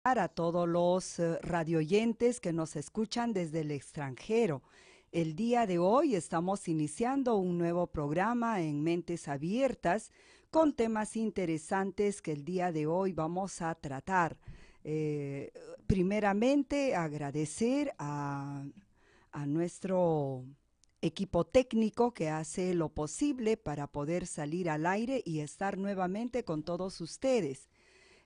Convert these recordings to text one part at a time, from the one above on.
A todos los radioyentes que nos escuchan desde el extranjero. El día de hoy estamos iniciando un nuevo programa en Mentes Abiertas con temas interesantes que el día de hoy vamos a tratar. Eh, Primeramente, agradecer a nuestro equipo técnico que hace lo posible para poder salir al aire y estar nuevamente con todos ustedes.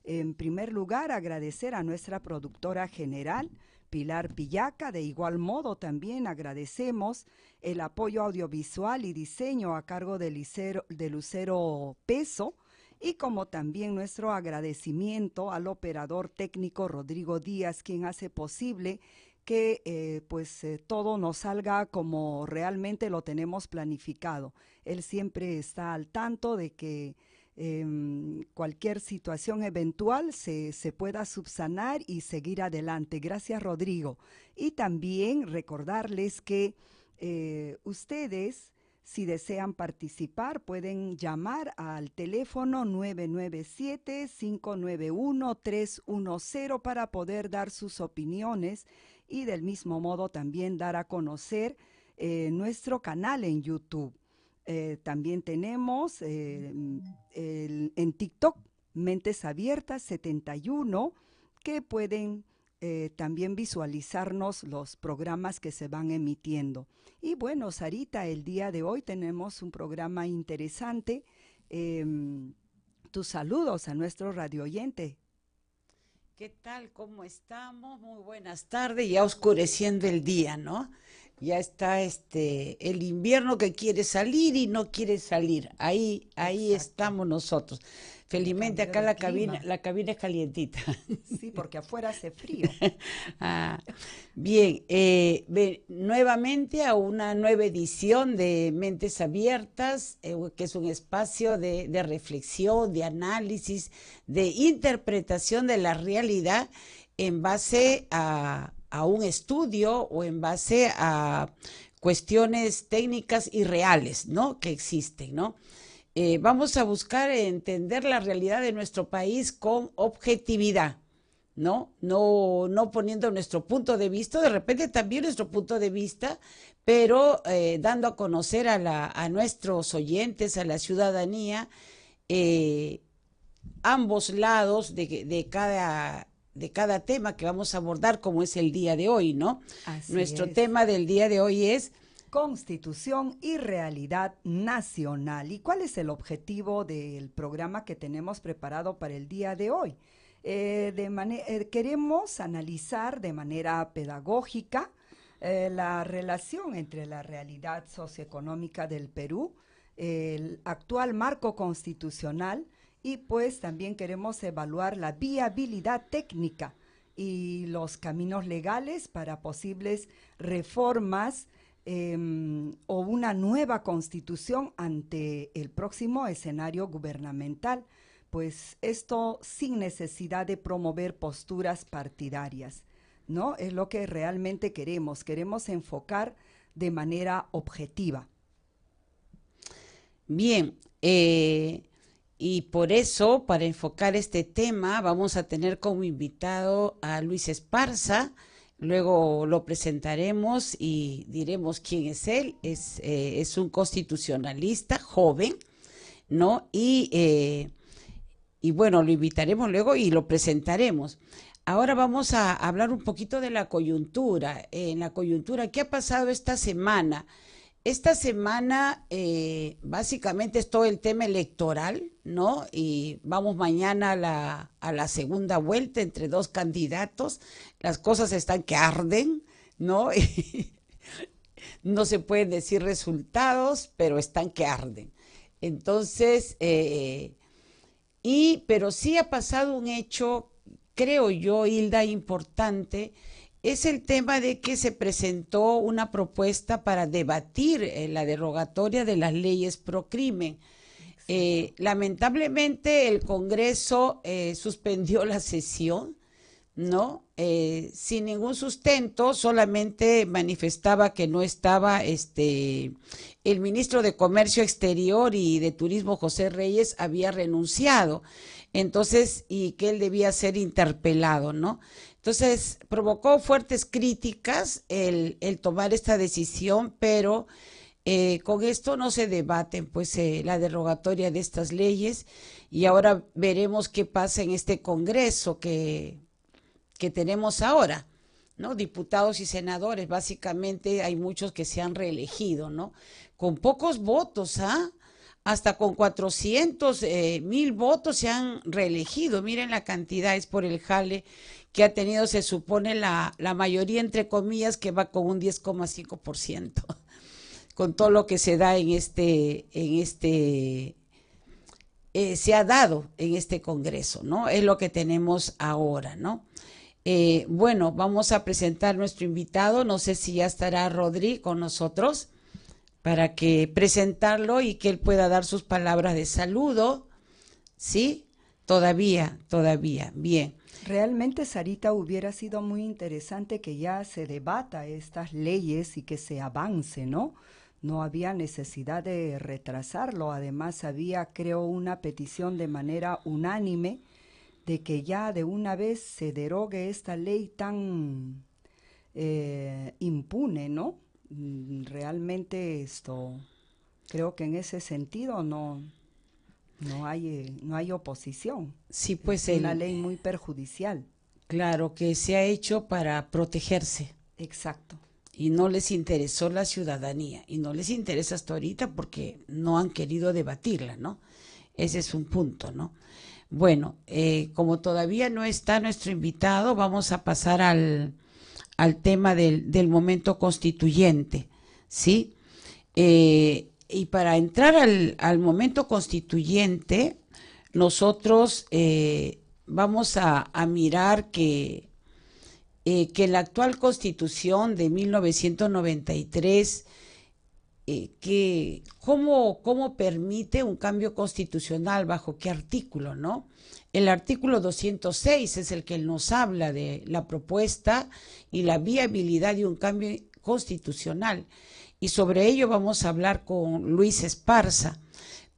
En primer lugar, agradecer a nuestra productora general, Pilar Pillaca. De igual modo, también agradecemos el apoyo audiovisual y diseño a cargo de Lucero Peso, y como también nuestro agradecimiento al operador técnico Rodrigo Díaz, quien hace posible que todo nos salga como realmente lo tenemos planificado. Él siempre está al tanto de que cualquier situación eventual se pueda subsanar y seguir adelante. Gracias, Rodrigo. Y también recordarles que ustedes, si desean participar, pueden llamar al teléfono 997-591-310 para poder dar sus opiniones y del mismo modo también dar a conocer nuestro canal en YouTube. También tenemos en TikTok Mentes Abiertas 71, que pueden también visualizarnos los programas que se van emitiendo. Y bueno, Sarita, el día de hoy tenemos un programa interesante. Tus saludos a nuestro radio oyente. ¿Qué tal? ¿Cómo estamos? Muy buenas tardes, ya oscureciendo el día, ¿no? Ya está el invierno que quiere salir y no quiere salir. Ahí Exacto, estamos nosotros. el Felizmente cambio acá de la clima. la cabina es calientita. Sí, porque afuera hace frío. Ah, bien, nuevamente a una nueva edición de Mentes Abiertas, que es un espacio de reflexión, de análisis, de interpretación de la realidad en base a un estudio o en base a cuestiones técnicas y reales, ¿no? Que existen, ¿no? Vamos a buscar entender la realidad de nuestro país con objetividad, ¿no? No poniendo nuestro punto de vista, de repente también nuestro punto de vista, pero dando a conocer a nuestros oyentes, a la ciudadanía, eh, ambos lados de cada tema que vamos a abordar, como es el día de hoy, ¿no? Así Nuestro es. tema del día de hoy es Constitución y realidad nacional. ¿Y cuál es el objetivo del programa que tenemos preparado para el día de hoy? Queremos analizar de manera pedagógica la relación entre la realidad socioeconómica del Perú, el actual marco constitucional, y pues también queremos evaluar la viabilidad técnica y los caminos legales para posibles reformas o una nueva constitución ante el próximo escenario gubernamental, pues esto sin necesidad de promover posturas partidarias, ¿no? Es lo que realmente queremos enfocar de manera objetiva. bien. Y por eso, para enfocar este tema, vamos a tener como invitado a Luis Esparza. Luego lo presentaremos y diremos quién es él. Es un constitucionalista joven, ¿no? Y bueno, lo invitaremos luego y lo presentaremos. Ahora vamos a hablar un poquito de la coyuntura. En la coyuntura, ¿qué ha pasado esta semana? Esta semana básicamente es todo el tema electoral, ¿no? Y vamos mañana a la segunda vuelta entre dos candidatos. Las cosas están que arden, ¿no? No se pueden decir resultados, pero están que arden. Entonces, pero sí ha pasado un hecho, creo yo, Hilda, importante, es el tema de que se presentó una propuesta para debatir la derogatoria de las leyes pro crimen. Exacto. Lamentablemente el Congreso suspendió la sesión, ¿no? Sin ningún sustento, solamente manifestaba que no estaba el ministro de Comercio Exterior y de Turismo, José Reyes, había renunciado. Entonces, y que él debía ser interpelado, ¿no? Entonces, provocó fuertes críticas el tomar esta decisión, pero con esto no se debaten pues la derogatoria de estas leyes, y ahora veremos qué pasa en este Congreso que tenemos ahora, ¿no? Diputados y senadores, básicamente hay muchos que se han reelegido, ¿no? Con pocos votos, ¿ah? Hasta con 400,000 votos se han reelegido. Miren la cantidad, es por el jale que ha tenido, se supone, la mayoría, entre comillas, que va con un 10,5%, con todo lo que se da se ha dado en este Congreso, ¿no? Es lo que tenemos ahora, ¿no? Bueno, vamos a presentar nuestro invitado, no sé si ya estará Rodri con nosotros para que presentarlo y que él pueda dar sus palabras de saludo, ¿sí? Todavía, bien. Realmente, Sarita, hubiera sido muy interesante que ya se debata estas leyes y que se avance, ¿no? No había necesidad de retrasarlo. Además, había, creo, una petición de manera unánime de que ya de una vez se derogue esta ley tan impune, ¿no? Realmente creo que en ese sentido no hay oposición. Sí, pues Es una ley muy perjudicial. claro que se ha hecho para protegerse. Exacto. Y no les interesó la ciudadanía, y no les interesa hasta ahorita porque no han querido debatirla, ¿no? Ese es un punto, ¿no? Bueno, como todavía no está nuestro invitado, vamos a pasar al tema del momento constituyente, ¿sí? Y para entrar al momento constituyente, nosotros vamos a mirar que la actual Constitución de 1993, cómo permite un cambio constitucional, bajo qué artículo, ¿no? El artículo 206 es el que nos habla de la propuesta y la viabilidad de un cambio constitucional, y sobre ello vamos a hablar con Luis Esparza.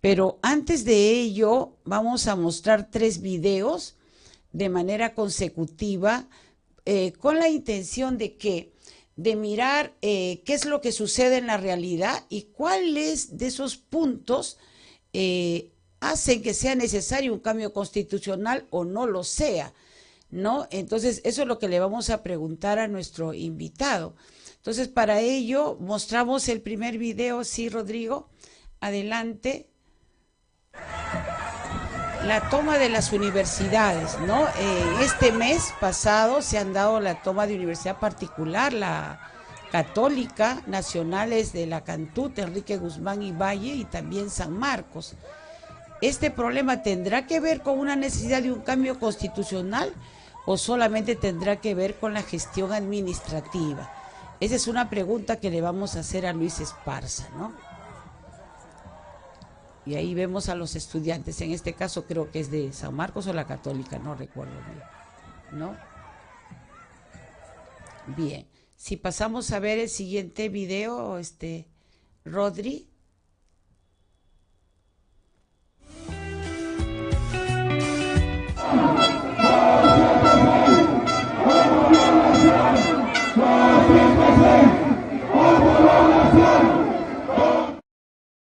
Pero antes de ello vamos a mostrar 3 videos de manera consecutiva, con la intención de mirar qué es lo que sucede en la realidad y cuáles de esos puntos hacen que sea necesario un cambio constitucional o no lo sea, ¿no? Entonces, eso es lo que le vamos a preguntar a nuestro invitado. Entonces, para ello, mostramos el primer video. Sí, Rodrigo, adelante. La toma de las universidades, ¿no? Este mes pasado se han dado la toma de universidad particular, la Católica, nacionales de la Cantut, Enrique Guzmán y Valle, y también San Marcos. ¿Este problema tendrá que ver con una necesidad de un cambio constitucional o solamente tendrá que ver con la gestión administrativa? Esa es una pregunta que le vamos a hacer a Luis Esparza, ¿no? Y ahí vemos a los estudiantes, en este caso creo que es de San Marcos o la Católica, no recuerdo bien, ¿no? Bien, si pasamos a ver el siguiente video, Rodri.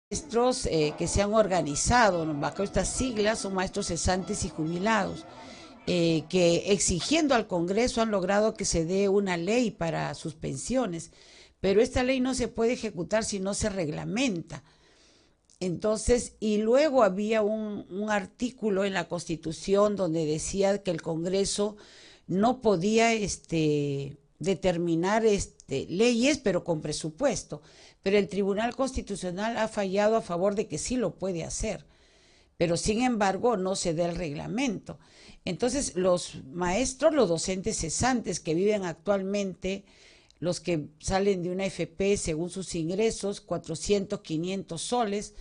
Maestros que se han organizado bajo estas siglas son maestros cesantes y jubilados, que exigiendo al Congreso han logrado que se dé una ley para sus pensiones, pero esta ley no se puede ejecutar si no se reglamenta. Entonces, y luego había un artículo en la Constitución donde decía que el Congreso no podía determinar leyes, pero con presupuesto. Pero el Tribunal Constitucional ha fallado a favor de que sí lo puede hacer, pero sin embargo no se da el reglamento. Entonces los maestros, los docentes cesantes que viven actualmente, los que salen de una FP según sus ingresos, 400, 500 soles,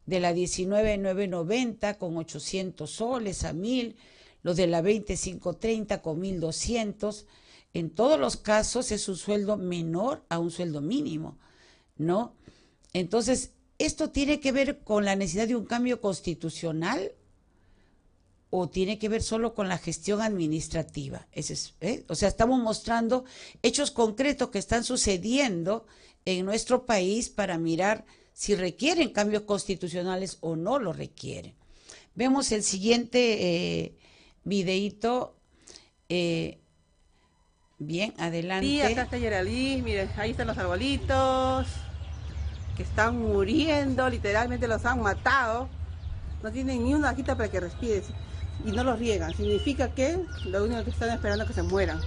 de la 19,990 con 800 soles a 1,000, los de la 2530 con 1,200, en todos los casos es un sueldo menor a un sueldo mínimo, ¿no? Entonces, ¿esto tiene que ver con la necesidad de un cambio constitucional o tiene que ver solo con la gestión administrativa. O sea, estamos mostrando hechos concretos que están sucediendo en nuestro país para mirar si requieren cambios constitucionales o no lo requieren. Vemos el siguiente videíto. Bien, adelante. Sí, acá está Geraldine, miren, ahí están los arbolitos que están muriendo, literalmente los han matado. No tienen ni una hojita para que respiren y no los riegan. Significa que lo único que están esperando es que se mueran.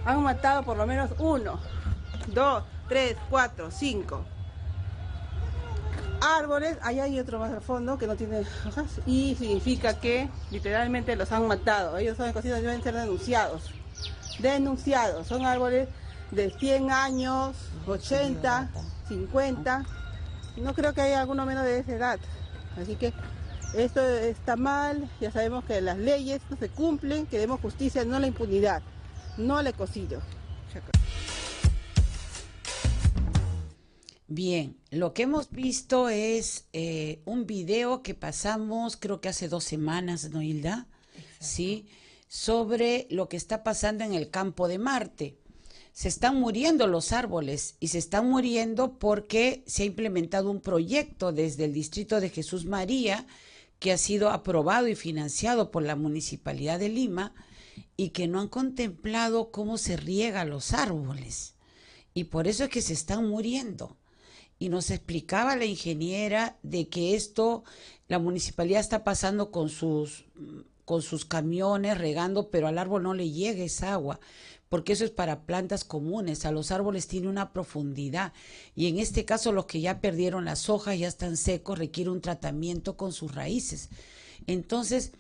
Han matado por lo menos 1, 2, 3, 4, 5 árboles. Ahí hay otro más al fondo que no tiene hojas y significa que literalmente los han matado. Ellos son cositas, deben ser denunciados. Son árboles de 100 años, 80, 50. No creo que haya alguno menos de esa edad. Así que esto está mal, ya sabemos que las leyes no se cumplen, queremos justicia, no la impunidad, no el ecocidio. Bien, lo que hemos visto es un video que pasamos, creo que hace 2 semanas, ¿no, Hilda? Sí, sobre lo que está pasando en el campo de Marte. Se están muriendo los árboles y se están muriendo porque se ha implementado un proyecto desde el distrito de Jesús María que ha sido aprobado y financiado por la Municipalidad de Lima y que no han contemplado cómo se riega los árboles. Y por eso es que se están muriendo. Y nos explicaba la ingeniera de que esto, la municipalidad está pasando con sus camiones regando, pero al árbol no le llega esa agua, porque eso es para plantas comunes. A los árboles tiene una profundidad y en este caso los que ya perdieron las hojas, ya están secos, requiere un tratamiento con sus raíces. Entonces,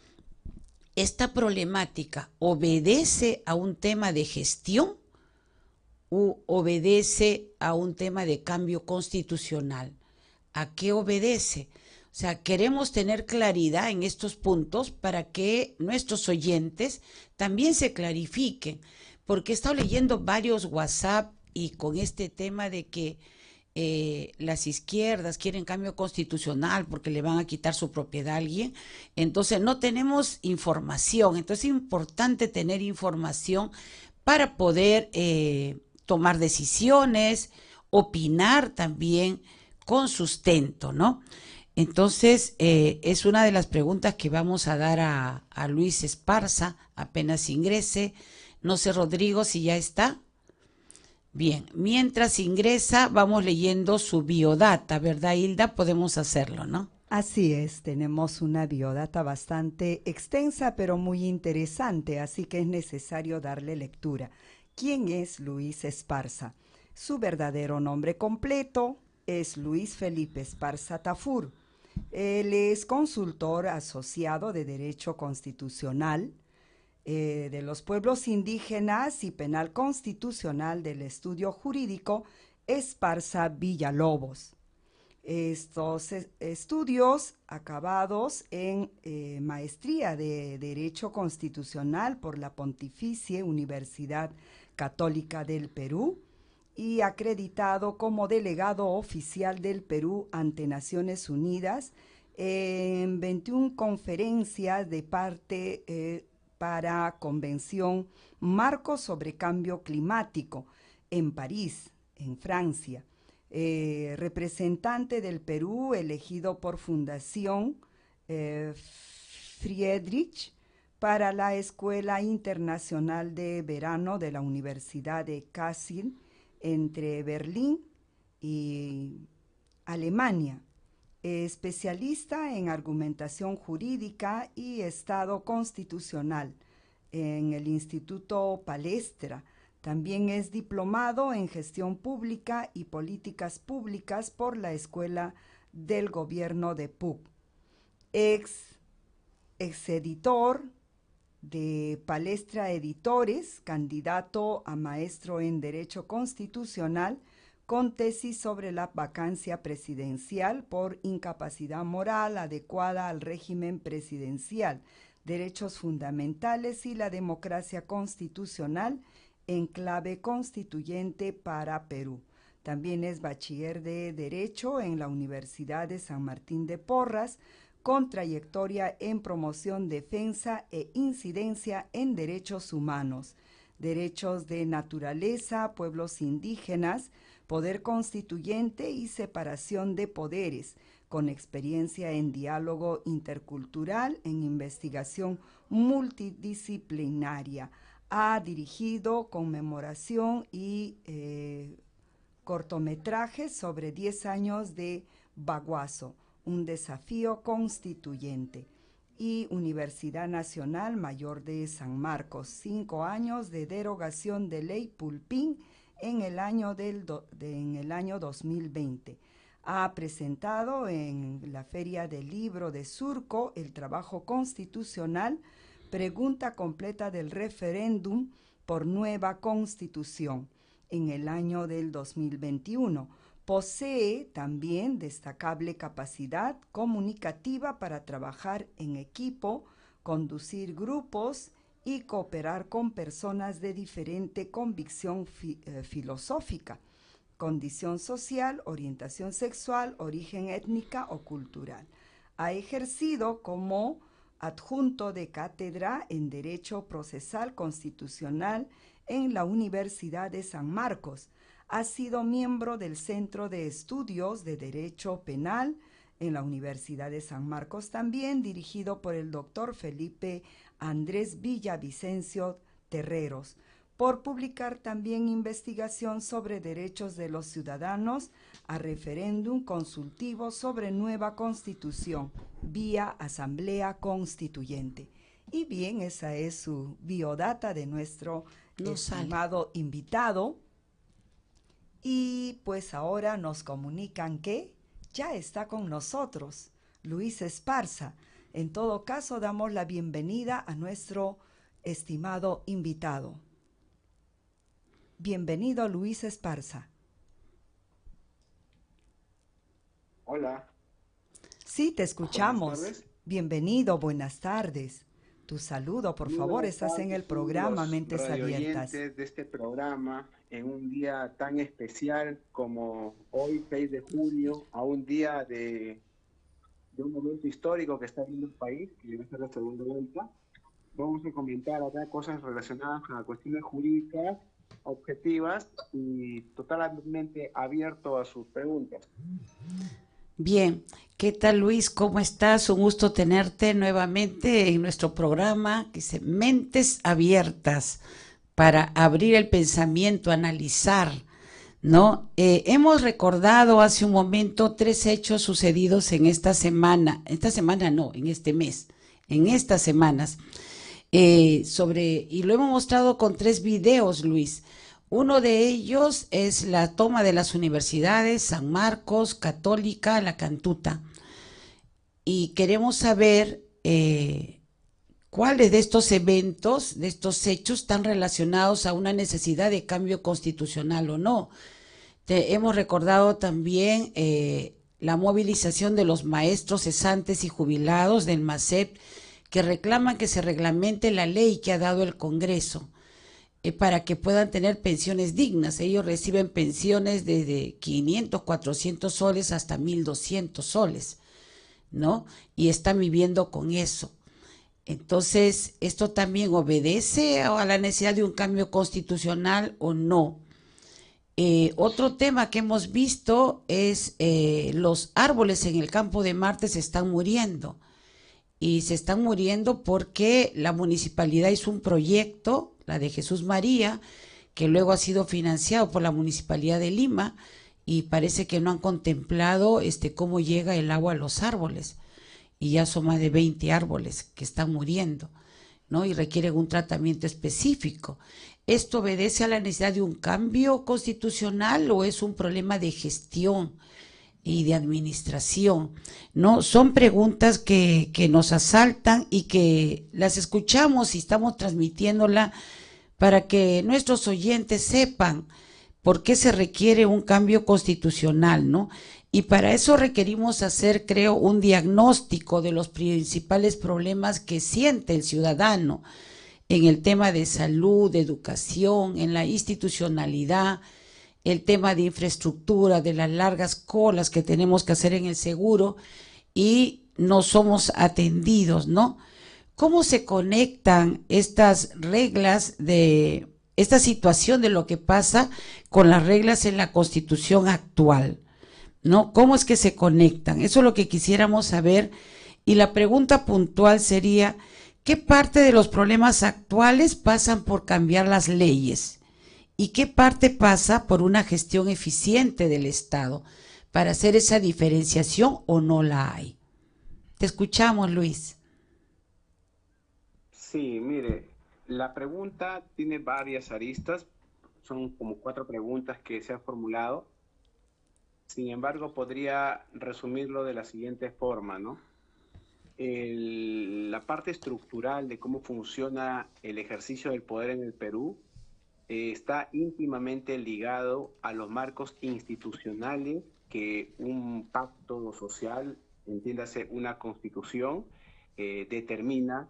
esta problemática obedece a un tema de gestión u obedece a un tema de cambio constitucional. ¿A qué obedece? O sea, queremos tener claridad en estos puntos para que nuestros oyentes también se clarifiquen, porque he estado leyendo varios WhatsApp y con este tema de que las izquierdas quieren cambio constitucional porque le van a quitar su propiedad a alguien, entonces no tenemos información. Entonces es importante tener información para poder tomar decisiones, opinar también con sustento, ¿no? Entonces, es una de las preguntas que vamos a dar a Luis Esparza, apenas ingrese. No sé, Rodrigo, si ya está. Bien, mientras ingresa, vamos leyendo su biodata, ¿verdad, Hilda? Podemos hacerlo, ¿no? Así es, tenemos una biodata bastante extensa, pero muy interesante, así que es necesario darle lectura. ¿Quién es Luis Esparza? Su verdadero nombre completo es Luis Felipe Esparza Tafur. Él es consultor asociado de Derecho Constitucional de los pueblos indígenas y penal constitucional del estudio jurídico Esparza Villalobos. Estos estudios acabados en maestría de Derecho Constitucional por la Pontificia Universidad Católica del Perú y acreditado como delegado oficial del Perú ante Naciones Unidas en 21 conferencias de parte para Convención Marco sobre Cambio Climático en París, en Francia. Representante del Perú elegido por Fundación Friedrich para la Escuela Internacional de Verano de la Universidad de Kassel entre Berlín y Alemania. Especialista en argumentación jurídica y Estado constitucional en el Instituto Palestra. También es diplomado en Gestión Pública y Políticas Públicas por la Escuela del Gobierno de PUC. Ex-editor de Palestra Editores, candidato a maestro en Derecho Constitucional, con tesis sobre la vacancia presidencial por incapacidad moral adecuada al régimen presidencial, derechos fundamentales y la democracia constitucional en clave constituyente para Perú. También es bachiller de Derecho en la Universidad de San Martín de Porras, con trayectoria en promoción, defensa e incidencia en derechos humanos, derechos de naturaleza, pueblos indígenas, poder constituyente y separación de poderes, con experiencia en diálogo intercultural, en investigación multidisciplinaria. Ha dirigido conmemoración y cortometrajes sobre 10 años de Baguazo, un desafío constituyente. Y Universidad Nacional Mayor de San Marcos, 5 años de derogación de ley Pulpín en el año 2020. Ha presentado en la Feria del Libro de Surco el trabajo constitucional Pregunta completa del referéndum por nueva constitución en el año del 2021. Posee también destacable capacidad comunicativa para trabajar en equipo, conducir grupos y cooperar con personas de diferente convicción filosófica, condición social, orientación sexual, origen étnica o cultural. Ha ejercido como adjunto de cátedra en Derecho Procesal Constitucional en la Universidad de San Marcos. Ha sido miembro del Centro de Estudios de Derecho Penal en la Universidad de San Marcos, también dirigido por el doctor Felipe Andrés Villavicencio Terreros, por publicar también investigación sobre derechos de los ciudadanos a referéndum consultivo sobre nueva constitución vía Asamblea Constituyente. Y bien, esa es su biodata de nuestro estimado invitado. Y pues ahora nos comunican que ya está con nosotros Luis Esparza. En todo caso, damos la bienvenida a nuestro estimado invitado. Bienvenido, Luis Esparza. Hola. Sí, te escuchamos. Buenas tardes. Bienvenido, buenas tardes. Tu saludo, por favor, estás en el programa Mentes Abiertas. De este programa, en un día tan especial como hoy, 6 de junio, a un día de un momento histórico que está viviendo el país, que debe ser la segunda vuelta. Vamos a comentar acá cosas relacionadas a cuestiones jurídicas, objetivas y totalmente abierto a sus preguntas. Bien, ¿qué tal, Luis? ¿Cómo estás? Un gusto tenerte nuevamente en nuestro programa que dice Mentes Abiertas, para abrir el pensamiento, analizar, ¿no? Hemos recordado hace un momento 3 hechos sucedidos en esta semana, en este mes, en estas semanas, y lo hemos mostrado con 3 videos, Luis. Uno de ellos es la toma de las universidades, San Marcos, Católica, La Cantuta. Y queremos saber cuáles de estos eventos, de estos hechos, están relacionados a una necesidad de cambio constitucional o no. Hemos recordado también la movilización de los maestros cesantes y jubilados del MACEP, que reclaman que se reglamente la ley que ha dado el Congreso, para que puedan tener pensiones dignas. Ellos reciben pensiones desde 500, 400 soles hasta 1.200 soles, ¿no? Y están viviendo con eso. Entonces, ¿esto también obedece a la necesidad de un cambio constitucional o no? Otro tema que hemos visto es los árboles en el Campo de Marte se están muriendo. Y se están muriendo porque la municipalidad hizo un proyecto, la de Jesús María, que luego ha sido financiado por la Municipalidad de Lima, y parece que no han contemplado cómo llega el agua a los árboles, y ya son más de 20 árboles que están muriendo, ¿no? Y requieren un tratamiento específico. ¿Esto obedece a la necesidad de un cambio constitucional o es un problema de gestión y de administración? ¿No? Son preguntas que nos asaltan y que las escuchamos y estamos transmitiéndola para que nuestros oyentes sepan por qué se requiere un cambio constitucional, ¿no? Y para eso requerimos hacer, creo, un diagnóstico de los principales problemas que siente el ciudadano en el tema de salud, de educación, en la institucionalidad, el tema de infraestructura, de las largas colas que tenemos que hacer en el seguro y no somos atendidos, ¿no? ¿Cómo se conectan estas reglas de esta situación de lo que pasa con las reglas en la Constitución actual? ¿No? ¿Cómo es que se conectan? Eso es lo que quisiéramos saber. Y la pregunta puntual sería, ¿qué parte de los problemas actuales pasan por cambiar las leyes? ¿Y qué parte pasa por una gestión eficiente del Estado para hacer esa diferenciación o no la hay? Te escuchamos, Luis. Sí, mire, la pregunta tiene varias aristas, son como 4 preguntas que se han formulado. Sin embargo, podría resumirlo de la siguiente forma, ¿no? La parte estructural de cómo funciona el ejercicio del poder en el Perú está íntimamente ligado a los marcos institucionales que un pacto social, entiéndase una constitución, determina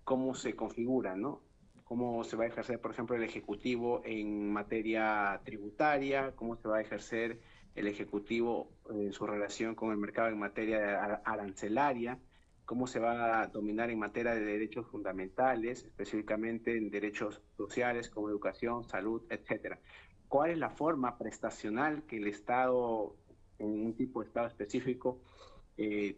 cómo se configura, ¿no? Cómo se va a ejercer, por ejemplo, el Ejecutivo en materia tributaria, cómo se va a ejercer el Ejecutivo en su relación con el mercado en materia arancelaria, cómo se va a dominar en materia de derechos fundamentales, específicamente en derechos sociales como educación, salud, etcétera. ¿Cuál es la forma prestacional que el Estado, en un tipo de Estado específico,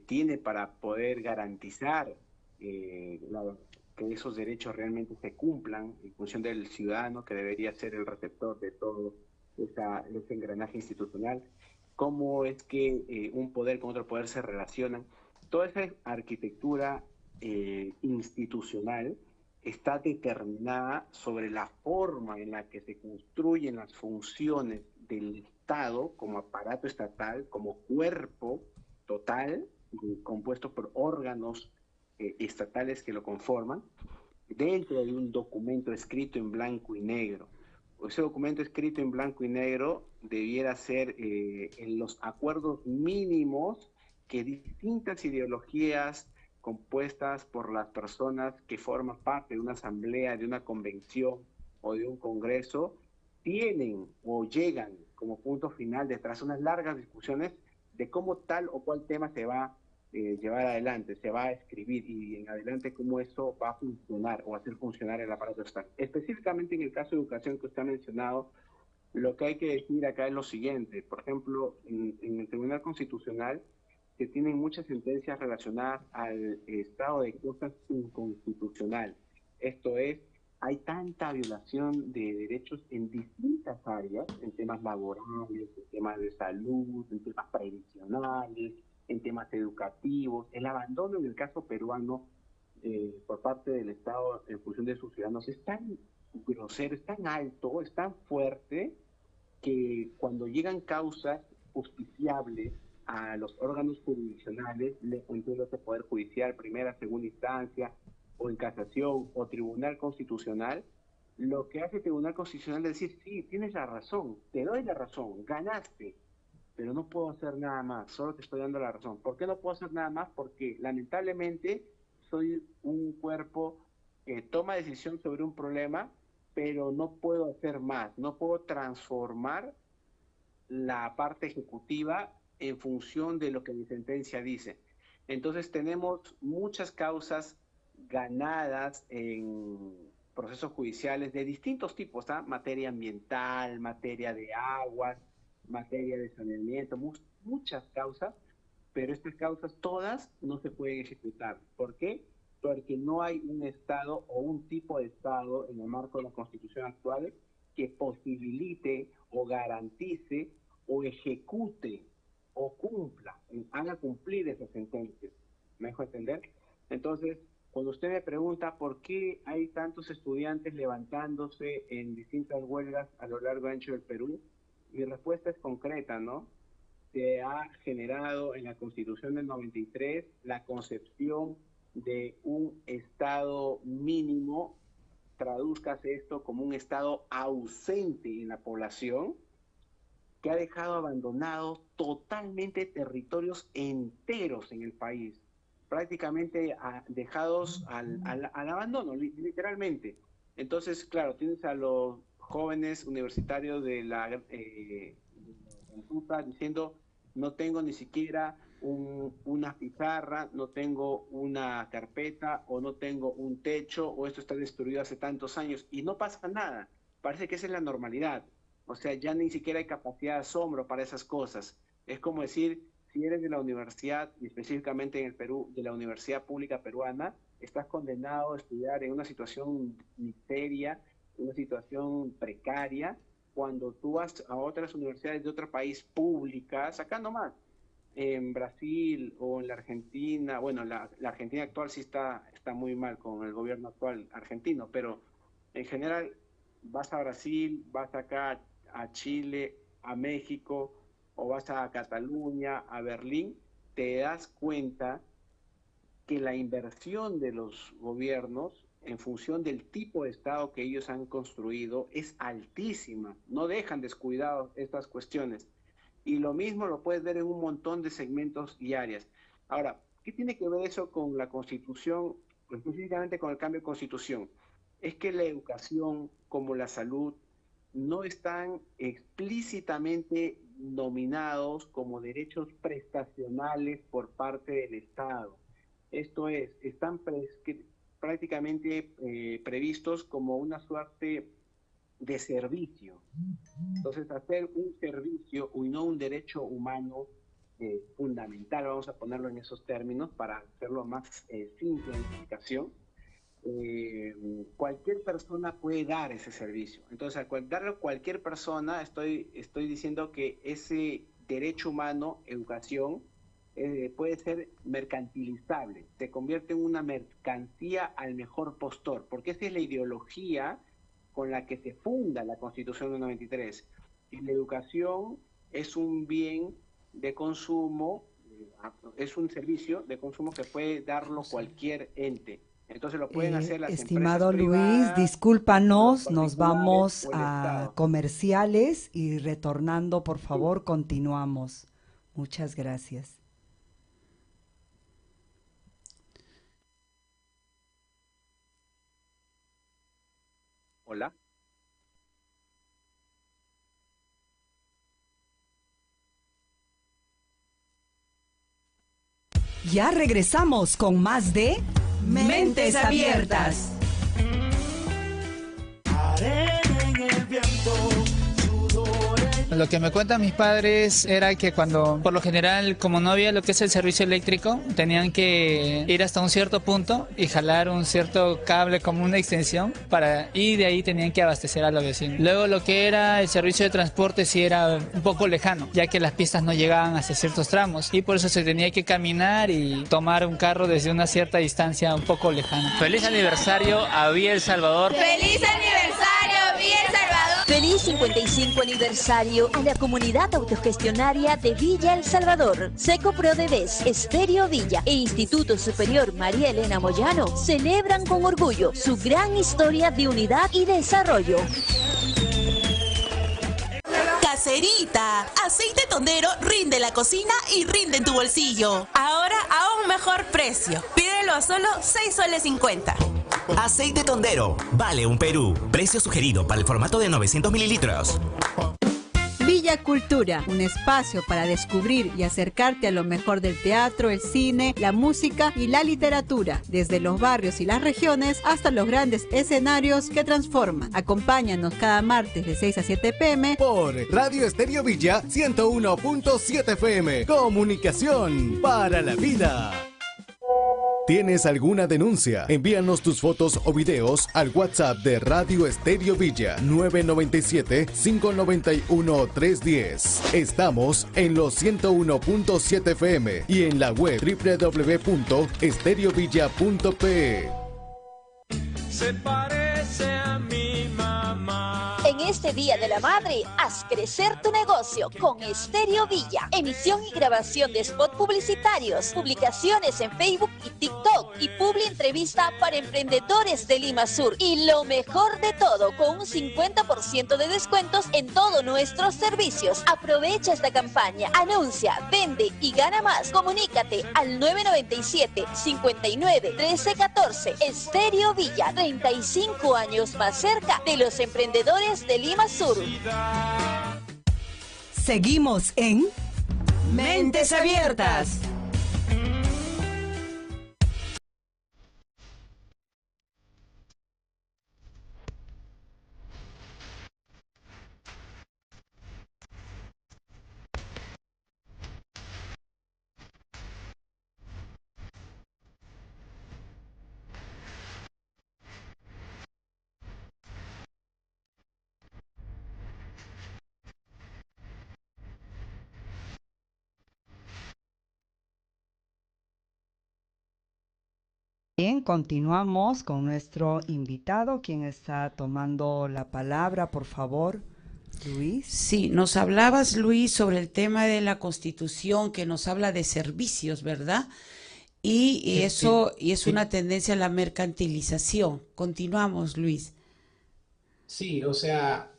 tiene para poder garantizar que esos derechos realmente se cumplan en función del ciudadano, que debería ser el receptor de todo ese engranaje institucional? ¿Cómo es que un poder con otro poder se relacionan? Toda esa arquitectura institucional está determinada sobre la forma en la que se construyen las funciones del Estado como aparato estatal, como cuerpo total, compuesto por órganos estatales que lo conforman, dentro de un documento escrito en blanco y negro. Ese documento escrito en blanco y negro debiera ser en los acuerdos mínimos que distintas ideologías compuestas por las personas que forman parte de una asamblea, de una convención o de un congreso, tienen o llegan como punto final detrás de unas largas discusiones de cómo tal o cual tema se va llevar adelante, se va a escribir y en adelante cómo eso va a funcionar o hacer funcionar el aparato estatal. Específicamente en el caso de educación que usted ha mencionado, lo que hay que decir acá es lo siguiente. Por ejemplo, en el Tribunal Constitucional se tienen muchas sentencias relacionadas al estado de cosas inconstitucional. Esto es, hay tanta violación de derechos en distintas áreas, en temas laborales, en temas de salud, en temas previsionales, en temas educativos, el abandono en el caso peruano por parte del Estado en función de sus ciudadanos es tan grosero, es tan alto, es tan fuerte, que cuando llegan causas justiciables a los órganos jurisdiccionales, entiendo que Poder Judicial, primera, segunda instancia, o en casación, o Tribunal Constitucional, lo que hace el Tribunal Constitucional es decir, sí, tienes la razón, te doy la razón, ganaste, pero no puedo hacer nada más, solo te estoy dando la razón. ¿Por qué no puedo hacer nada más? Porque lamentablemente soy un cuerpo que toma decisión sobre un problema, pero no puedo hacer más, no puedo transformar la parte ejecutiva en función de lo que mi sentencia dice. Entonces tenemos muchas causas ganadas en procesos judiciales de distintos tipos, ¿tá? Materia ambiental, materia de aguas, materia de saneamiento, muchas causas, pero estas causas todas no se pueden ejecutar. ¿Por qué? Porque no hay un Estado o un tipo de Estado en el marco de la Constitución actual que posibilite o garantice o ejecute o cumpla, haga cumplir esas sentencias. ¿Me dejo entender? Entonces, cuando usted me pregunta por qué hay tantos estudiantes levantándose en distintas huelgas a lo largo y ancho del Perú, mi respuesta es concreta, ¿no? Se ha generado en la Constitución del 93 la concepción de un Estado mínimo, tradúzcase esto como un Estado ausente en la población, que ha dejado abandonados totalmente territorios enteros en el país, prácticamente dejados al abandono, literalmente. Entonces, claro, tienes a los jóvenes universitarios de la ruta diciendo, no tengo ni siquiera una pizarra, no tengo una carpeta, o no tengo un techo, o esto está destruido hace tantos años, y no pasa nada. Parece que esa es la normalidad. O sea, ya ni siquiera hay capacidad de asombro para esas cosas. Es como decir, si eres de la universidad, y específicamente en el Perú, de la Universidad Pública Peruana, estás condenado a estudiar en una situación miseria, una situación precaria, cuando tú vas a otras universidades de otro país públicas, acá nomás, en Brasil o en la Argentina. Bueno, la Argentina actual sí está muy mal con el gobierno actual argentino, pero en general vas a Brasil, vas acá a Chile, a México, o vas a Cataluña, a Berlín, te das cuenta que la inversión de los gobiernos en función del tipo de Estado que ellos han construido es altísima. No dejan descuidados estas cuestiones. Y lo mismo lo puedes ver en un montón de segmentos y áreas. Ahora, ¿qué tiene que ver eso con la Constitución, específicamente con el cambio de Constitución? Es que la educación como la salud no están explícitamente nominados como derechos prestacionales por parte del Estado. Esto es, están prácticamente previstos como una suerte de servicio. Entonces, hacer un servicio y no un derecho humano fundamental, vamos a ponerlo en esos términos para hacerlo más simple en explicación. Cualquier persona puede dar ese servicio. Entonces, al darlo a cualquier persona, estoy diciendo que ese derecho humano, educación, puede ser mercantilizable, se convierte en una mercancía al mejor postor, porque esa es la ideología con la que se funda la Constitución del 93. Y la educación es un bien de consumo, es un servicio de consumo que puede darlo cualquier ente. Entonces lo pueden hacer las estimado empresas Luis, privadas, discúlpanos, nos vamos o el a Estado. comerciales y retornando, por favor, continuamos. Muchas gracias. Hola. Ya regresamos con más de Mentes Abiertas. Lo que me cuentan mis padres era que cuando, por lo general, como no había lo que es el servicio eléctrico, tenían que ir hasta un cierto punto y jalar un cierto cable como una extensión y de ahí tenían que abastecer a los vecinos. Luego lo que era el servicio de transporte sí era un poco lejano, ya que las pistas no llegaban hacia ciertos tramos y por eso se tenía que caminar y tomar un carro desde una cierta distancia un poco lejana. Feliz aniversario a Vía El Salvador. ¡Feliz aniversario, Vía El Salvador! Feliz 55 aniversario a la comunidad autogestionaria de Villa El Salvador. Secoprodebes, Estéreo Villa e Instituto Superior María Elena Moyano celebran con orgullo su gran historia de unidad y desarrollo. Caserita, aceite Tondero rinde la cocina y rinde en tu bolsillo. Ahora a un mejor precio. Pídelo a solo 6 soles 50. Aceite Tondero, vale un Perú. Precio sugerido para el formato de 900 mililitros. Villa Cultura, un espacio para descubrir y acercarte a lo mejor del teatro, el cine, la música y la literatura, desde los barrios y las regiones hasta los grandes escenarios que transforman. Acompáñanos cada martes de 6 a 7 p.m. por Radio Estéreo Villa 101.7 FM. Comunicación para la vida. ¿Tienes alguna denuncia? Envíanos tus fotos o videos al WhatsApp de Radio Estéreo Villa 997-591-310. Estamos en los 101.7 FM y en la web www.estereovilla.pe. Se parece a mi mamá. En este Día de la Madre, haz crecer tu negocio con Estéreo Villa. Emisión y grabación de spot publicitarios, publicaciones en Facebook y TikTok y publi entrevista para emprendedores de Lima Sur. Y lo mejor de todo, con un 50% de descuentos en todos nuestros servicios. Aprovecha esta campaña, anuncia, vende y gana más. Comunícate al 997-59-1314. Estéreo Villa, 35 años más cerca de los emprendedores de Lima Sur. Seguimos en Mentes Abiertas. Bien, continuamos con nuestro invitado, quien está tomando la palabra, por favor, Luis. Sí, nos hablabas, Luis, sobre el tema de la Constitución, que nos habla de servicios, ¿verdad? Y eso y es una tendencia a la mercantilización. Continuamos, Luis. Sí, o sea,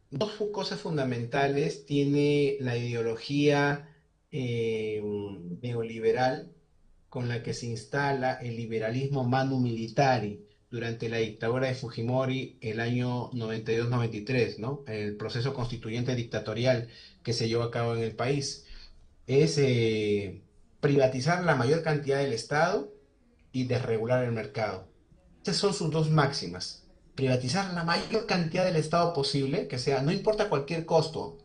dos cosas fundamentales tiene la ideología neoliberal con la que se instala el liberalismo manu militari durante la dictadura de Fujimori el año 92-93, ¿no? El proceso constituyente dictatorial que se llevó a cabo en el país. Es privatizar la mayor cantidad del Estado y desregular el mercado. Esas son sus dos máximas. Privatizar la mayor cantidad del Estado posible, que sea, no importa cualquier costo,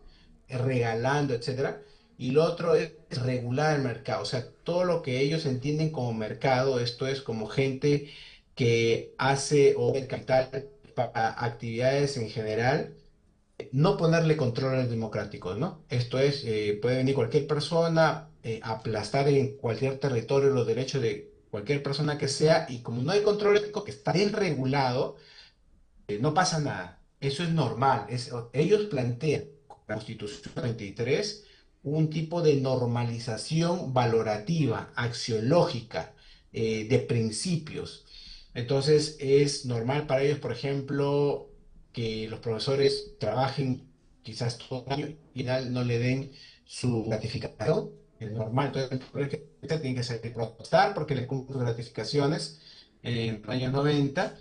regalando, etcétera. Y lo otro es regular el mercado, o sea, todo lo que ellos entienden como mercado, esto es como gente que hace o el capital para actividades en general, no ponerle controles democráticos, ¿no? Esto es, puede venir cualquier persona, aplastar en cualquier territorio los derechos de cualquier persona que sea, y como no hay control ético que está bien regulado, no pasa nada. Eso es normal. Ellos plantean con la Constitución 33 un tipo de normalización valorativa, axiológica, de principios. Entonces es normal para ellos, por ejemplo, que los profesores trabajen quizás todo el año y al final no le den su gratificación. Es normal. Entonces el tiene que salir a protestar porque le cumplen sus gratificaciones en los años 90.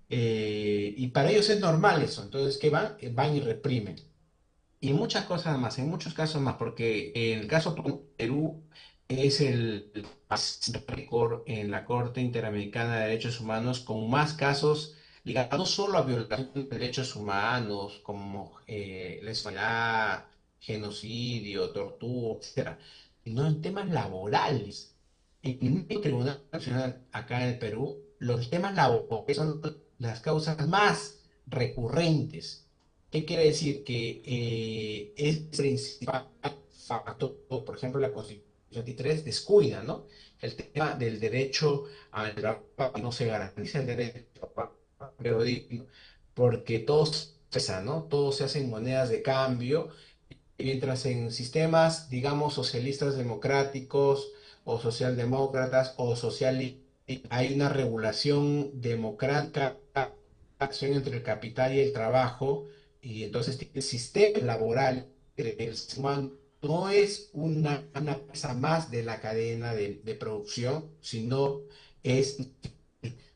Y para ellos es normal eso. Entonces, ¿qué van? Van y reprimen. Y muchas cosas más, en muchos casos más, porque en el caso de Perú es el país récord en la Corte Interamericana de Derechos Humanos con más casos ligados no solo a violación de derechos humanos, como lesa, genocidio, tortura, etcétera, sino en temas laborales. En el Tribunal Nacional acá en el Perú, los temas laborales son las causas más recurrentes. ¿Qué quiere decir? Que es principal factor, por ejemplo, la Constitución 23 descuida, ¿no? El tema del derecho al trabajo, no se garantiza el derecho al empleo digno, porque todo se pesa, ¿no? Todo se hace en monedas de cambio, mientras en sistemas, digamos, socialistas democráticos o socialdemócratas o socialistas, hay una regulación democrática, acción entre el capital y el trabajo, y entonces el sistema laboral del ser humano no es una pieza más de la cadena de producción, sino es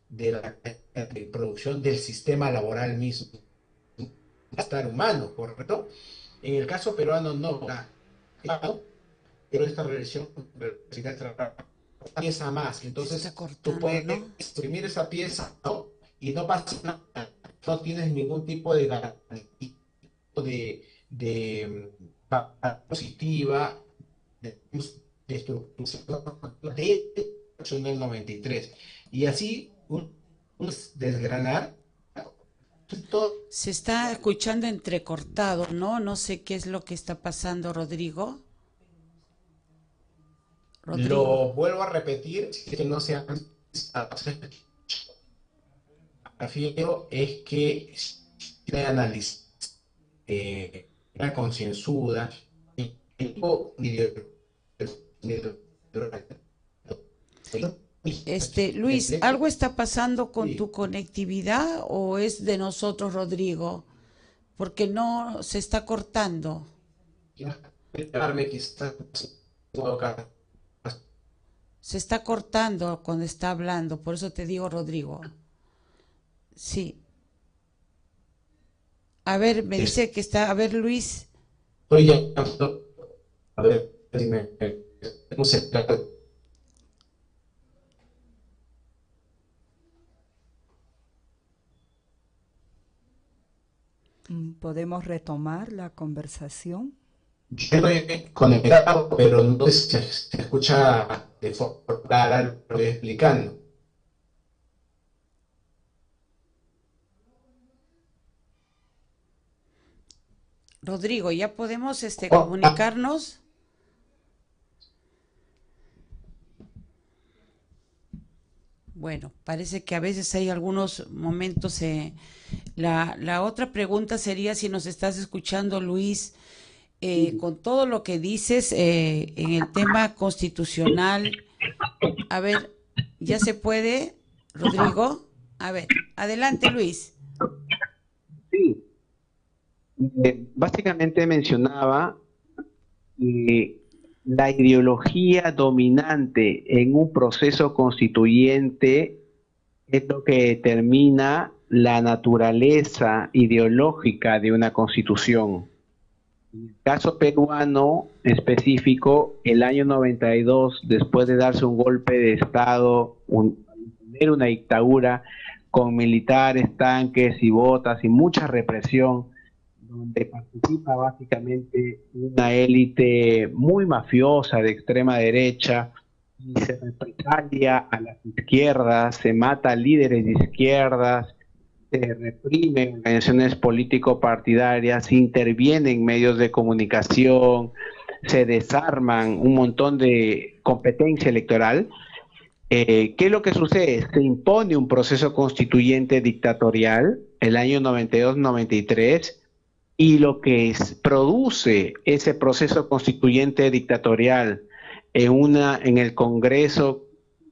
de la de producción del sistema laboral mismo, estar humano, ¿correcto? En el caso peruano no, pero esta relación del trabajo pieza más, entonces tú puedes exprimir esa pieza, ¿no? Y no pasa nada, no tienes ningún tipo de garantía de positiva de estructuración del 93. Y así desgranar todo. Se está escuchando entrecortado, ¿no? No sé qué es lo que está pasando, Rodrigo. Lo vuelvo a repetir, que no sea refiero es que se analiza una concienzuda Luis, ¿algo está pasando con tu conectividad o es de nosotros, Rodrigo? Porque no se está cortando. Se está cortando cuando está hablando, por eso te digo, Rodrigo. Sí. A ver, me dice que está. A ver, Luis. Estoy llamando. A ver, dime. No sé. ¿Podemos retomar la conversación? Yo estoy conectado, pero no se escucha de forma clara lo que estoy explicando. Rodrigo, ¿ya podemos comunicarnos? Bueno, parece que a veces hay algunos momentos. La otra pregunta sería si nos estás escuchando, Luis, con todo lo que dices en el tema constitucional. A ver, ¿ya se puede, Rodrigo? A ver, adelante, Luis. Sí. Básicamente mencionaba la ideología dominante en un proceso constituyente es lo que determina la naturaleza ideológica de una constitución. En el caso peruano específico, el año 92, después de darse un golpe de Estado, tener una dictadura con militares, tanques y botas y mucha represión, donde participa básicamente una élite muy mafiosa de extrema derecha, y se represalia a las izquierdas, se mata a líderes de izquierdas, se reprimen organizaciones político-partidarias, se intervienen medios de comunicación, se desarman un montón de competencia electoral. ¿Qué es lo que sucede? Se impone un proceso constituyente dictatorial el año 92-93, y lo que produce ese proceso constituyente dictatorial en el Congreso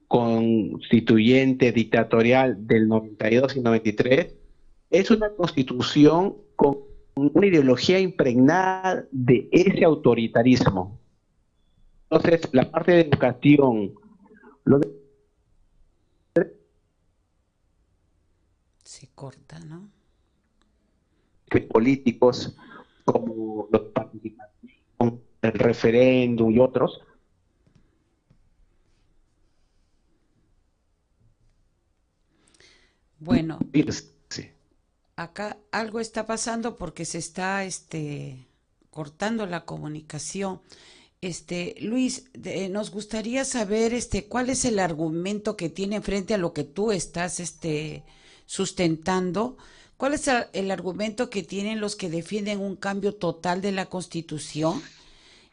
Constituyente Dictatorial del 92 y 93 es una constitución con una ideología impregnada de ese autoritarismo. Entonces, la parte de educación, se corta, ¿no? Políticos como los participantes, el referéndum y otros. Bueno, sí. Acá algo está pasando porque se está cortando la comunicación. Luis, nos gustaría saber cuál es el argumento que tiene frente a lo que tú estás sustentando. ¿Cuál es el argumento que tienen los que defienden un cambio total de la Constitución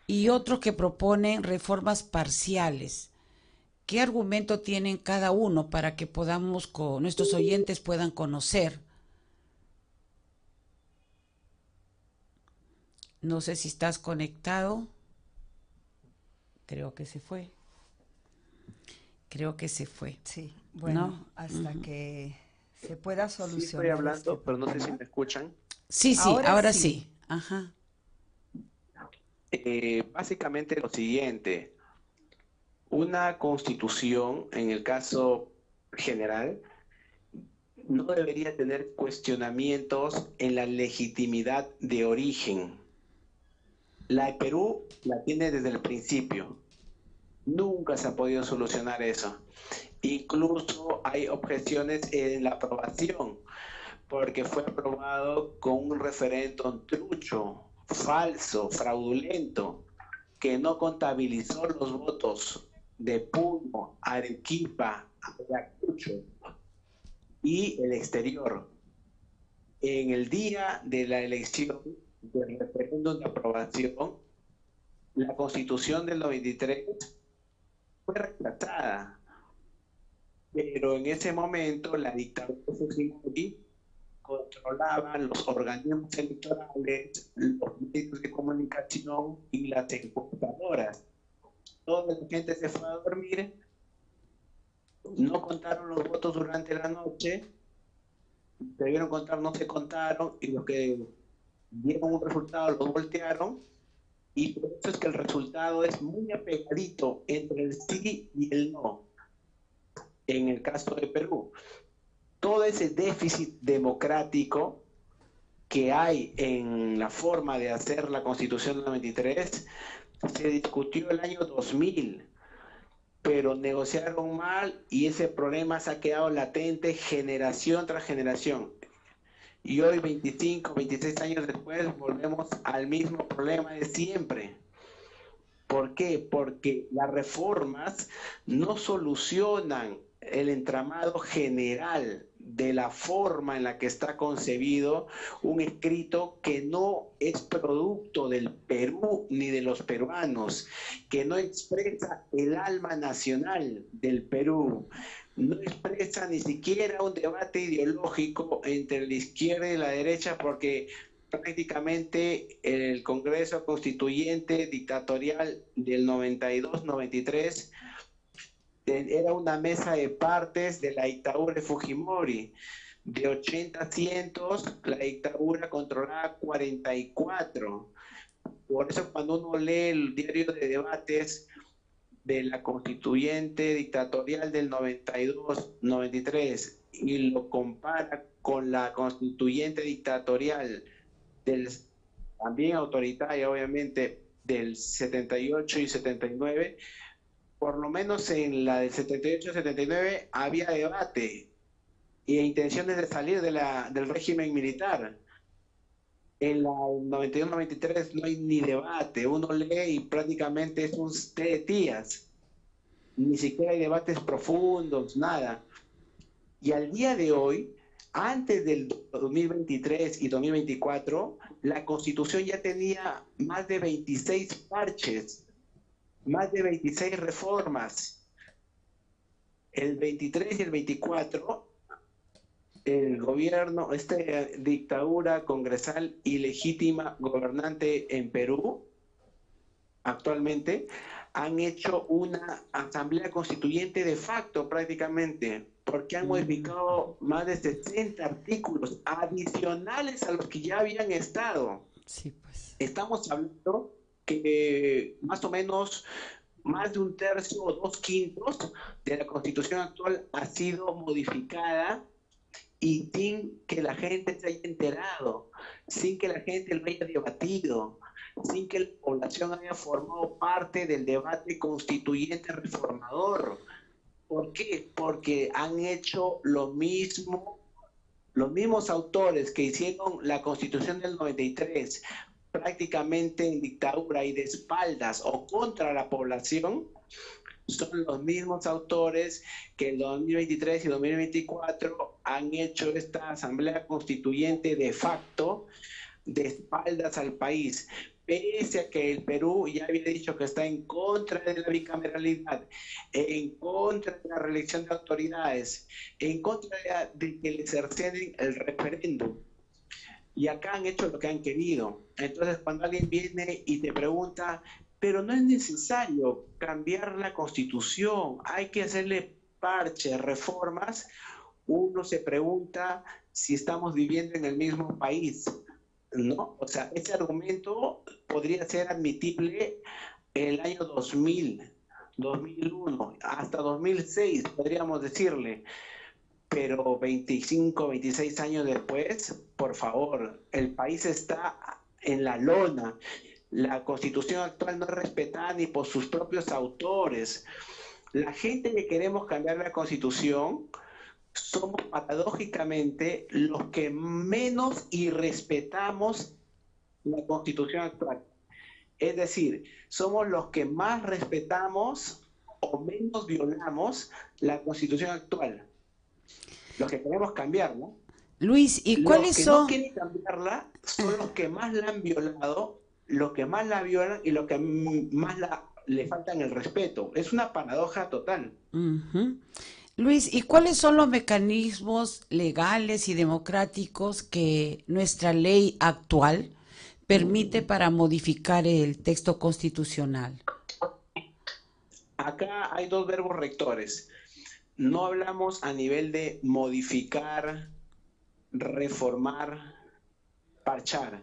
y otros que proponen reformas parciales? ¿Qué argumento tienen cada uno para que nuestros oyentes puedan conocer? No sé si estás conectado. Creo que se fue. Sí, bueno, ¿no? Hasta que se pueda solucionar. Sí, estoy hablando, pero no sé si me escuchan. Sí, ahora sí. Ajá. Básicamente lo siguiente. Una constitución, en el caso general, no debería tener cuestionamientos en la legitimidad de origen. La de Perú la tiene desde el principio. Nunca se ha podido solucionar eso. Incluso hay objeciones en la aprobación, porque fue aprobado con un referéndum trucho, falso, fraudulento, que no contabilizó los votos de Puno, Arequipa, Ayacucho y el exterior. En el día de la elección del referéndum de aprobación, la Constitución del 93 fue rechazada, pero en ese momento la dictadura de Fujimori controlaba los organismos electorales, los medios de comunicación y las encuestadoras. Toda la gente se fue a dormir, no contaron los votos durante la noche, debieron contar, no se contaron, y los que dieron un resultado los voltearon, y por eso es que el resultado es muy apegadito entre el sí y el no. En el caso de Perú, todo ese déficit democrático que hay en la forma de hacer la Constitución del 93 se discutió el año 2000, pero negociaron mal y ese problema se ha quedado latente generación tras generación. Y hoy, 25, 26 años después, volvemos al mismo problema de siempre. ¿Por qué? Porque las reformas no solucionan el entramado general de la forma en la que está concebido, un escrito que no es producto del Perú ni de los peruanos, que no expresa el alma nacional del Perú, no expresa ni siquiera un debate ideológico entre la izquierda y la derecha, porque prácticamente el Congreso Constituyente dictatorial del 92-93 era una mesa de partes de la dictadura de Fujimori. De 80 asientos, la dictadura controlaba 44. Por eso cuando uno lee el diario de debates de la constituyente dictatorial del 92-93 y lo compara con la constituyente dictatorial del, también autoritaria obviamente, del 78 y 79, por lo menos en la del 78-79 había debate y intenciones de salir del régimen militar. En la 91-93 no hay ni debate, uno lee y prácticamente es un té de tías, ni siquiera hay debates profundos, nada. Y al día de hoy, antes del 2023 y 2024, la Constitución ya tenía más de 26 parches, más de 26 reformas. El 23 y el 24, el gobierno, esta dictadura congresal ilegítima gobernante en Perú, actualmente, han hecho una asamblea constituyente de facto prácticamente, porque han modificado más de 60 artículos adicionales a los que ya habían estado. Sí, pues. Estamos hablando que más o menos más de un tercio o 2/5 de la Constitución actual ha sido modificada y sin que la gente se haya enterado, sin que la gente lo haya debatido, sin que la población haya formado parte del debate constituyente reformador. ¿Por qué? Porque han hecho lo mismo, los mismos autores que hicieron la Constitución del 93, prácticamente en dictadura y de espaldas o contra la población, son los mismos autores que en 2023 y 2024 han hecho esta asamblea constituyente de facto de espaldas al país, pese a que el Perú ya había dicho que está en contra de la bicameralidad, en contra de la reelección de autoridades, en contra de que le cercenen el referéndum. Y acá han hecho lo que han querido. Entonces, cuando alguien viene y te pregunta, pero no es necesario cambiar la Constitución, hay que hacerle parches, reformas, uno se pregunta si estamos viviendo en el mismo país, ¿no? O sea, ese argumento podría ser admitible en el año 2000, 2001, hasta 2006, podríamos decirle. Pero 25, 26 años después, por favor, el país está en la lona. La Constitución actual no es respetada ni por sus propios autores. La gente que queremos cambiar la Constitución somos paradójicamente los que menos irrespetamos la Constitución actual. Es decir, somos los que más respetamos o menos violamos la Constitución actual. Los que queremos cambiarla. Luis, ¿y cuáles son? Los que no quieren cambiarla son los que más la han violado, los que más la violan y los que más le faltan el respeto. Es una paradoja total. Luis, ¿y cuáles son los mecanismos legales y democráticos que nuestra ley actual permite para modificar el texto constitucional? Acá hay dos verbos rectores. No hablamos a nivel de modificar, reformar, parchar,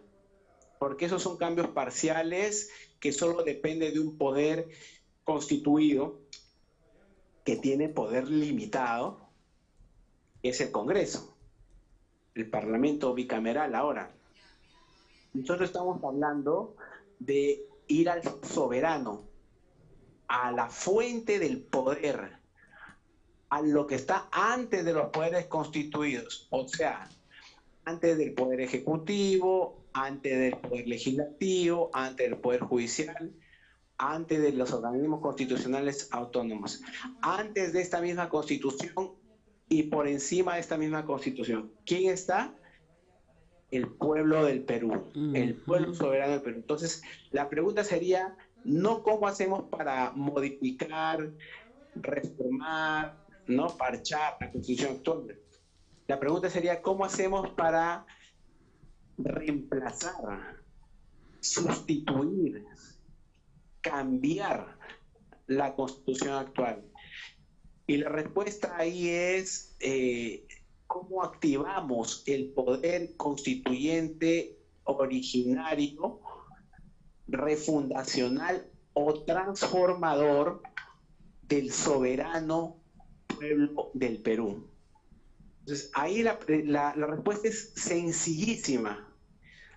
porque esos son cambios parciales que solo depende de un poder constituido que tiene poder limitado, es el Congreso, el Parlamento bicameral ahora. Nosotros estamos hablando de ir al soberano, a la fuente del poder, a lo que está antes de los poderes constituidos, o sea, antes del poder ejecutivo, antes del poder legislativo, antes del poder judicial, antes de los organismos constitucionales autónomos. Antes de esta misma Constitución y por encima de esta misma Constitución, ¿quién está? El pueblo del Perú, el pueblo soberano del Perú. Entonces, la pregunta sería, no cómo hacemos para modificar, reformar, no parchar la Constitución actual. La pregunta sería, ¿cómo hacemos para reemplazar, sustituir, cambiar la Constitución actual? Y la respuesta ahí es cómo activamos el poder constituyente originario, refundacional o transformador del soberano pueblo del Perú. Entonces, ahí la respuesta es sencillísima.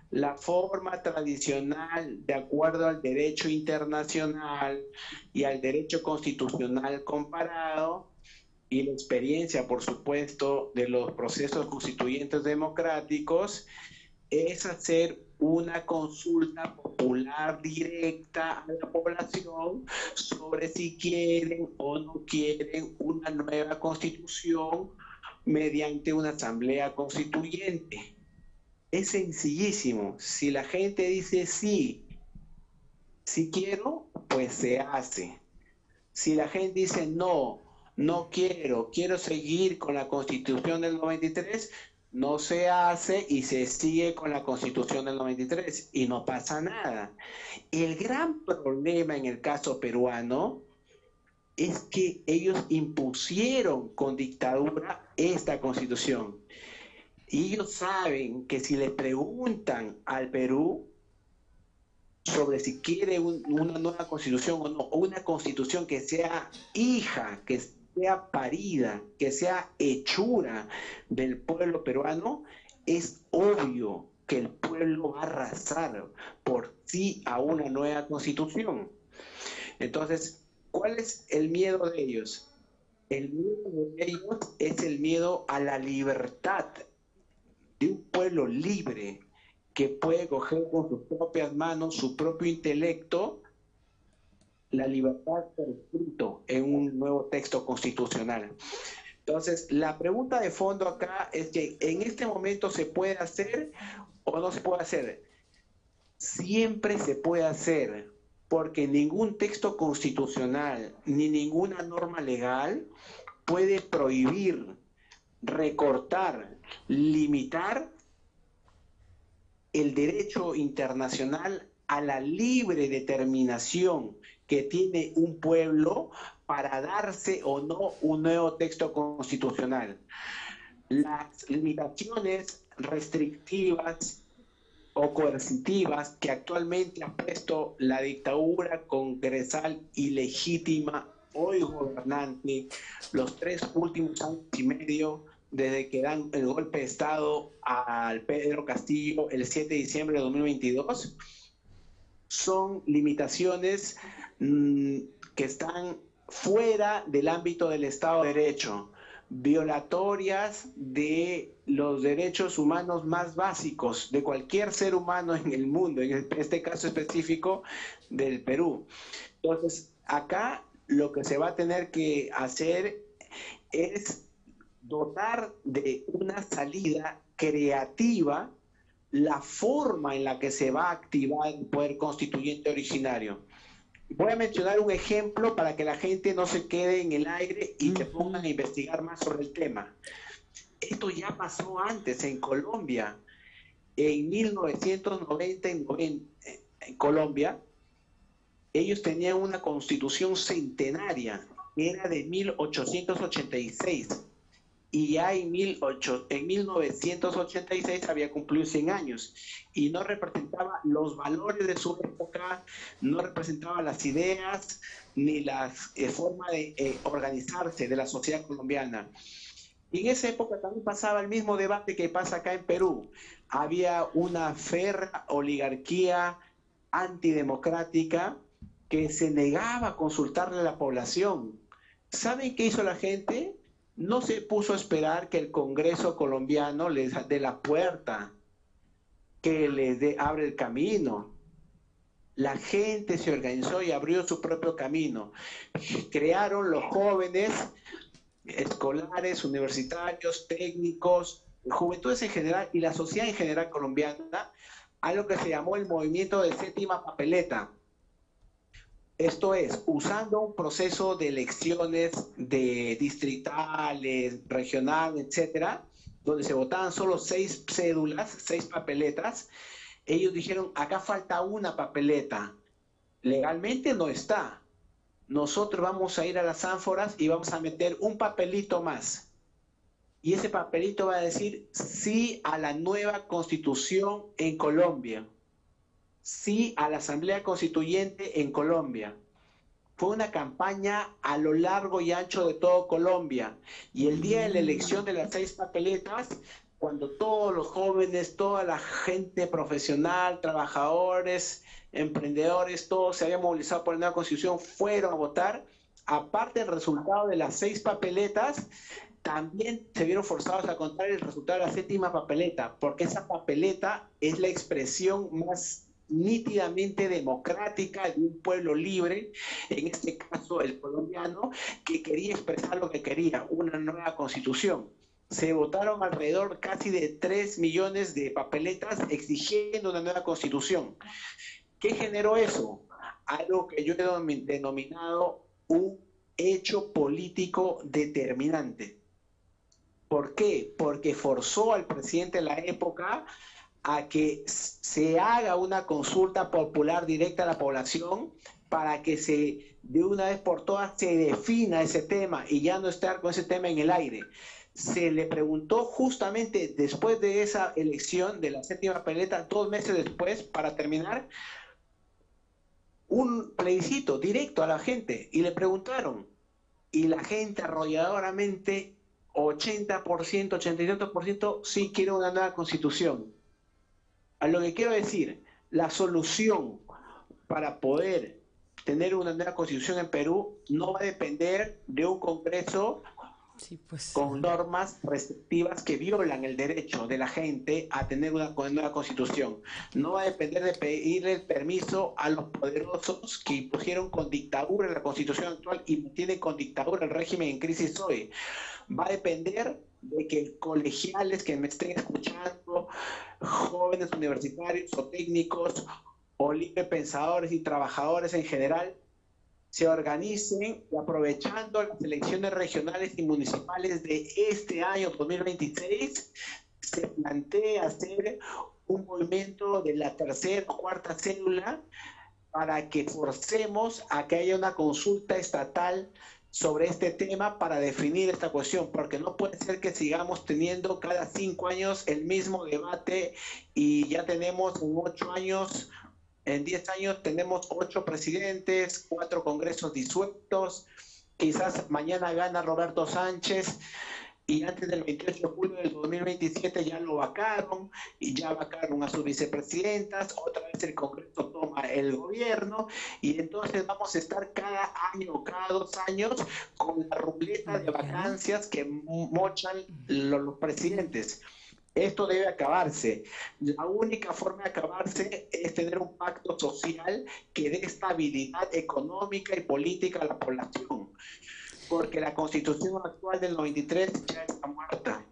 La forma tradicional, de acuerdo al derecho internacional y al derecho constitucional comparado, y la experiencia, por supuesto, de los procesos constituyentes democráticos, es hacer una consulta popular directa a la población sobre si quieren o no quieren una nueva constitución mediante una asamblea constituyente. Es sencillísimo. Si la gente dice sí, si quiero, pues se hace. Si la gente dice no, no quiero, quiero seguir con la Constitución del 93, no se hace y se sigue con la Constitución del 93 y no pasa nada. El gran problema en el caso peruano es que ellos impusieron con dictadura esta Constitución. Y ellos saben que si le preguntan al Perú sobre si quiere una nueva Constitución o no, o una Constitución que sea hija, que sea parida, que sea hechura del pueblo peruano, es obvio que el pueblo va a arrasar por sí a una nueva Constitución. Entonces, ¿cuál es el miedo de ellos? El miedo de ellos es el miedo a la libertad de un pueblo libre que puede coger con sus propias manos, su propio intelecto, la libertad por escrito en un nuevo texto constitucional. Entonces, la pregunta de fondo acá es que en este momento se puede hacer o no se puede hacer. Siempre se puede hacer, porque ningún texto constitucional ni ninguna norma legal puede prohibir, recortar, limitar el derecho internacional a la libre determinación que tiene un pueblo para darse o no un nuevo texto constitucional. Las limitaciones restrictivas o coercitivas que actualmente ha puesto la dictadura congresal ilegítima hoy gobernante los 3 últimos años y medio desde que dan el golpe de Estado al Pedro Castillo el 7 de diciembre de 2022, son limitaciones que están fuera del ámbito del Estado de Derecho, violatorias de los derechos humanos más básicos de cualquier ser humano en el mundo, en este caso específico del Perú. Entonces, acá lo que se va a tener que hacer es dotar de una salida creativa la forma en la que se va a activar el poder constituyente originario. Voy a mencionar un ejemplo para que la gente no se quede en el aire y se pongan a investigar más sobre el tema. Esto ya pasó antes en Colombia. En 1990 en Colombia, ellos tenían una constitución centenaria, era de 1886. Y ya en 1986 había cumplido 100 años y no representaba los valores de su época, no representaba las ideas ni la forma de organizarse de la sociedad colombiana. Y en esa época también pasaba el mismo debate que pasa acá en Perú. Había una férrea oligarquía antidemocrática que se negaba a consultarle a la población. ¿Saben qué hizo la gente? No se puso a esperar que el Congreso colombiano les dé la puerta, que les abre el camino. La gente se organizó y abrió su propio camino. Crearon los jóvenes escolares, universitarios, técnicos, juventudes en general y la sociedad en general colombiana, a lo que se llamó el movimiento de séptima papeleta. Esto es, usando un proceso de elecciones de distritales, regional, etcétera, donde se votaban solo 6 cédulas, 6 papeletas, ellos dijeron, acá falta una papeleta. Legalmente no está. Nosotros vamos a ir a las ánforas y vamos a meter un papelito más. Y ese papelito va a decir sí a la nueva constitución en Colombia. Sí a la Asamblea Constituyente en Colombia. Fue una campaña a lo largo y ancho de todo Colombia. Y el día de la elección de las 6 papeletas, cuando todos los jóvenes, toda la gente profesional, trabajadores, emprendedores, todos se habían movilizado por la nueva constitución, fueron a votar, aparte del resultado de las 6 papeletas, también se vieron forzados a contar el resultado de la séptima papeleta, porque esa papeleta es la expresión más nítidamente democrática de un pueblo libre, en este caso el colombiano, que quería expresar lo que quería, una nueva constitución. Se votaron alrededor casi de 3 millones de papeletas exigiendo una nueva constitución. ¿Qué generó eso? Algo que yo he denominado un hecho político determinante. ¿Por qué? Porque forzó al presidente de la época a que se haga una consulta popular directa a la población para que de una vez por todas se defina ese tema y ya no estar con ese tema en el aire. Se le preguntó justamente después de esa elección de la séptima papeleta, 2 meses después, para terminar, un plebiscito directo a la gente y le preguntaron, y la gente arrolladoramente 80%, 82% sí quiere una nueva constitución. A lo que quiero decir, la solución para poder tener una nueva constitución en Perú no va a depender de un Congreso con normas restrictivas que violan el derecho de la gente a tener una nueva constitución. No va a depender de pedirle el permiso a los poderosos que impusieron con dictadura la constitución actual y mantienen con dictadura el régimen en crisis hoy. Va a depender de que colegiales que me estén escuchando, jóvenes universitarios o técnicos o libre pensadores y trabajadores en general, se organicen y aprovechando las elecciones regionales y municipales de este año 2026, se plantea hacer un movimiento de la tercera o cuarta cédula para que forcemos a que haya una consulta estatal sobre este tema para definir esta cuestión, porque no puede ser que sigamos teniendo cada 5 años el mismo debate y ya tenemos en 8 años, en 10 años tenemos 8 presidentes, 4 congresos disueltos, quizás mañana gana Roberto Sánchez y antes del 28 de julio del 2027 ya lo vacaron y ya vacaron a sus vicepresidentas, otra vez el Congreso toma el gobierno y entonces vamos a estar cada año o cada 2 años con la ruleta de vacancias que mochan los presidentes. Esto debe acabarse. La única forma de acabarse es tener un pacto social que dé estabilidad económica y política a la población. Porque la Constitución actual del 93 ya está muerta.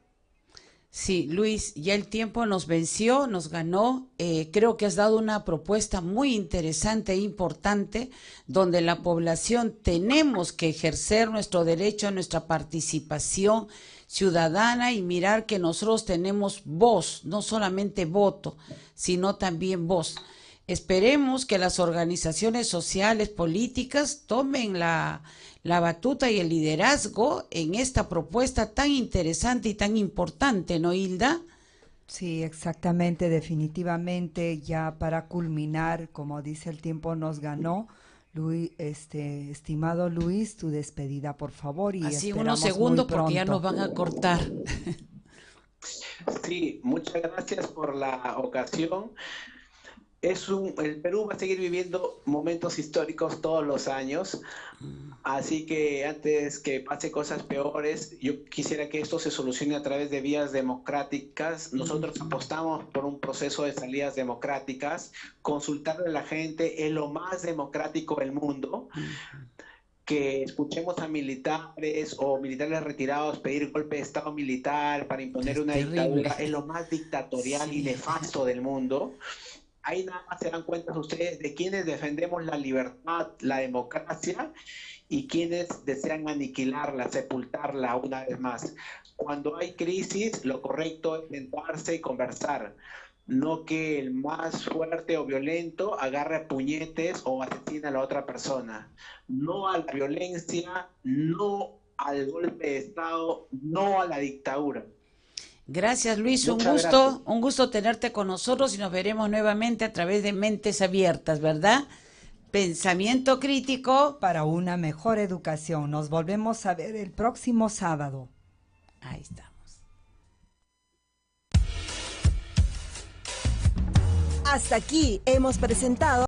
Sí, Luis, ya el tiempo nos venció, nos ganó. Creo que has dado una propuesta muy interesante e importante, donde la población tenemos que ejercer nuestro derecho a nuestra participación ciudadana y mirar que nosotros tenemos voz, no solamente voto, sino también voz. Esperemos que las organizaciones sociales, políticas, tomen la batuta y el liderazgo en esta propuesta tan interesante y tan importante, ¿no, Hilda? Sí, exactamente, definitivamente, ya para culminar, como dice, el tiempo nos ganó. Luis, estimado Luis, tu despedida, por favor. Y así unos segundos porque ya nos van a cortar. Sí, muchas gracias por la ocasión. El Perú va a seguir viviendo momentos históricos todos los años, así que antes que pase cosas peores, yo quisiera que esto se solucione a través de vías democráticas. Nosotros apostamos por un proceso de salidas democráticas. Consultarle a la gente es lo más democrático del mundo. que escuchemos a militares o militares retirados pedir golpe de Estado militar para imponer una dictadura, es lo más dictatorial y nefasto del mundo. Ahí nada más se dan cuenta ustedes de quienes defendemos la libertad, la democracia, y quienes desean aniquilarla, sepultarla una vez más. Cuando hay crisis, lo correcto es sentarse y conversar, no que el más fuerte o violento agarre a puñetes o asesine a la otra persona. No a la violencia, no al golpe de Estado, no a la dictadura. Gracias, Luis, Muchas un gusto tenerte con nosotros y nos veremos nuevamente a través de Mentes Abiertas, ¿verdad? Pensamiento crítico para una mejor educación. Nos volvemos a ver el próximo sábado. Ahí estamos. Hasta aquí hemos presentado